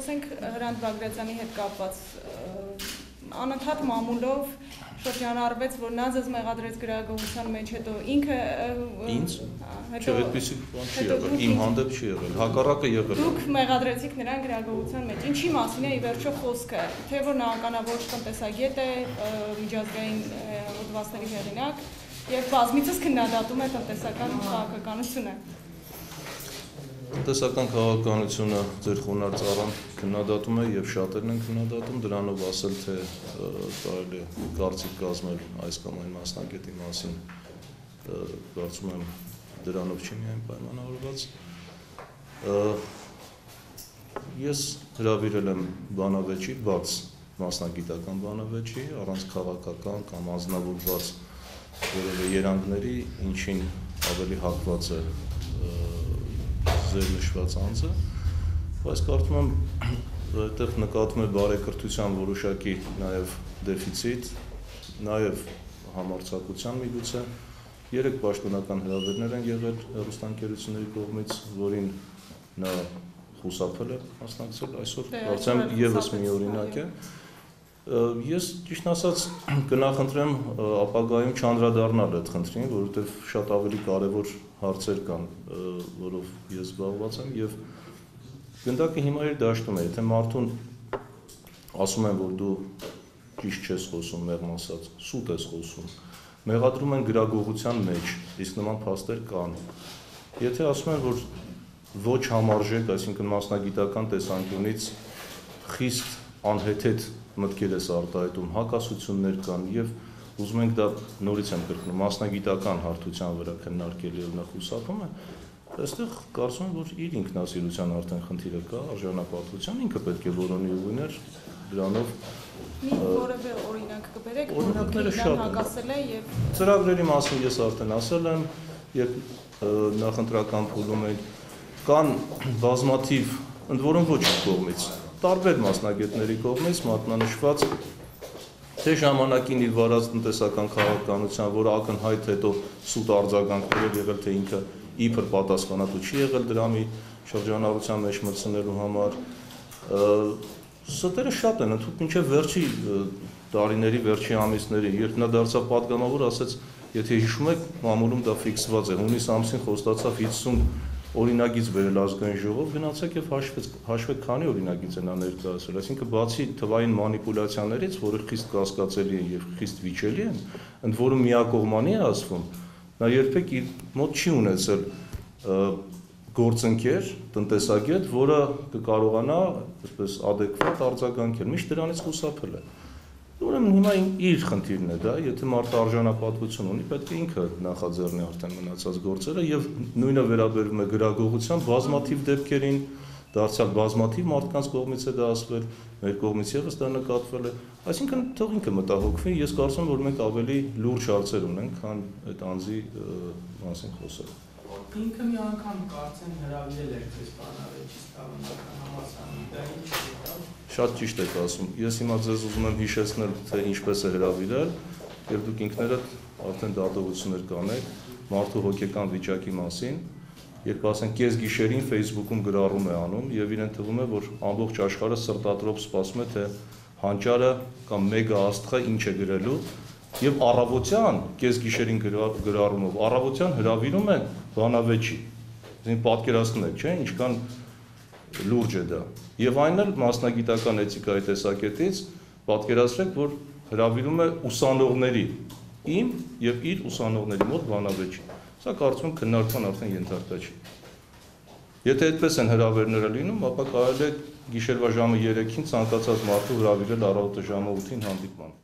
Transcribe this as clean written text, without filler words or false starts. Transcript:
խոսենք Հրանտ Բագրատյանի հետ կապված անընդհատ մամուլով շրջանառվեց, որ նա ձեզ մեղադրեց գրագողության մեջ, հետո ինքը ինձ չէ, այդպիսի բան չի եղել, իմ հանդեպ չի եղել, հակառակը եղել։ Դուք մեղադրեցիք նրան գրագողության մեջ, ինչի մասին է ի վերջո խոսքը, թե որ նա ականավոր տնտեսագետ է, միջազգային հոդվածների հեղինակ եւ բազմիցս քննադատում է տնտեսական քաղաքականությունը։ Տնտեսական քաղաքականությունը ձեր խոնարհ ծառան քննադատում է եւ շատերն են քննադատում, դրանով ասել թե կարելի է կարծիք կազմել այս կամ այն մասնագետի մասին, կարծում եմ դրանով չի միայն պայմանավորված։ Ես հրավիրել եմ բանավեճի, բաց մասնագիտական բանավեճի, առանց քաղաքական կամ անձնավորված որևէ երանգների, ինչին ավելի հակված է ձեր նշված անձը, բայց կարծում եմ, որտեղ նկատվում է բարեկրթության որոշակի նաև դեֆիցիտ, նաև համարձակության միգուցե, 3 պաշտոնական հրավերներ են եղել հեռուստաընկերությունների կողմից, որին նա խուսափել է մասնակցել, այսօր կարծեմ ևս մի օրինակ է։ Ես ճիշտ ասած կնախընտրեմ ապագայում չանդրադառնալ այդ խնդրին, որովհետև շատ ավելի կարևոր հարցեր կան, որով ես զբաղված եմ եւ գնդակը հիմա իր դաշտում է, եթե մարդուն ասում են, որ դու ճիշտ չես խոսում, մեղմ ասած, սուտ ես խոսում, մեղադրում են գրագողության մեջ, իսկ նման փաստեր կան։ Եթե ասում են, որ ոչ համարժեք, այսինքն մասնագիտական տեսանկյունից խիստ անհեթեթ մտքեր ես արտահայտում, հակասություններ կան եւ ուզում ենք դա նորից եմ կրկնում, մասնագիտական հարթության վրա քննարկել եւ նա խուսափում է, այստեղ կարծում եմ, որ իր ինքնասիրության արդեն խնդիրը կա, արժանապատվության, ինքը պետք է որոնի ուղիներ դրանով որևէ օրինակ կբերեք, օրինակները շատ են հակասել է եւ ծրագրերի մասին ես արդեն ասել եմ, երբ նախընտրական փուլում են կան բազմաթիվ, ընդ որում ոչ կողմից, տարբեր մասնագետների կողմից մատնանշված թե ժամանակին իր վարած տնտեսական քաղաքականության, որը ակնհայտ հետո սուտ արձագանքներ եղել, թե ինքը իբր պատասխանատու չի եղել դրամի շրջանառության մեջ մտցնելու համար, ստերը շատ են, ընդհանուր մինչև վերջի տարիների, վերջի ամիսների, երբ նա դարձավ պատգամավոր, ասեց, եթե հիշում եք, մամուլում դա ֆիքսված է, հունիս ամսին խոստացավ 50 օրինագիծ բերել ազգային ժողով, գնացեք եւ հաշվեք քանի օրինագիծ են նա ներկայացրել, այսինքն բացի թվային մանիպուլյացիաներից, որը խիստ կասկածելի են եւ խիստ վիճելի են, ընդ որում միակողմանի է ասվում, նա երբեք իր մոտ չի ունեցել գործընկեր, տնտեսագետ, որը կկարողանա այսպես adekvat արձագանքել, միշտ դրանից խուսափել է։ Ուրեմն հիմա իր խնդիրն է դա, եթե մարդը արժանապատվություն ունի, պետք է ինքը նախաձեռնի արդեն մնացած գործերը եւ նույնը վերաբերում է գրագողության բազմաթիվ դեպքերին, դարձյալ բազմաթիվ մարդկանց կողմից է դա ասվել, մեր կողմից եւս դա նկատվել է, այսինքն թող ինքը մտահոգվի, ես կարծում եմ, որ մենք ավելի լուրջ հարցեր ունենք, քան այդ անձի մասին խոսել։ Ինքը մի անգամ կարծեմ հրավիրել եք ձեզ բանավեճի կանոնական համալսարանի, դա ինչ է։ Շատ ճիշտ եք ասում, ես հիմա ձեզ ուզում եմ հիշեցնել, թե ինչպես է հրավիրել, եւ դուք ինքներդ արդեն դատողություններ կանեք մարդու հոգեկան վիճակի մասին, երբ ասենք կես գիշերին Facebook-ում գրառում է անում եւ իրեն թվում է, որ ամբողջ աշխարհը սրտատրոփ սպասում է, թե հանճարը կամ մեգա աստղը ինչ է գրելու եւ առավոտյան կես գիշերին գրառումով առավոտյան հրավիրում է բանավեճի։ Այսինքն պատկերացնում եք, չէ՞, ինչքան լուրջ է դա։ Եվ այն էլ մասնագիտական էթիկայի տեսակետից պատկերացրեք, որ հրավիրում է ուսանողների, իմ եւ իր ուսանողների մոտ բանավեճի։ Սա կարծում եմ քննարկման արդեն ենթարկա չի։ Եթե այդպես են հրավերները լինում, ապա կարելի է գիշերվա ժամը 3-ին ցանկացած մարդու հրավիրել առավոտը ժամը 8-ին հանդիպման։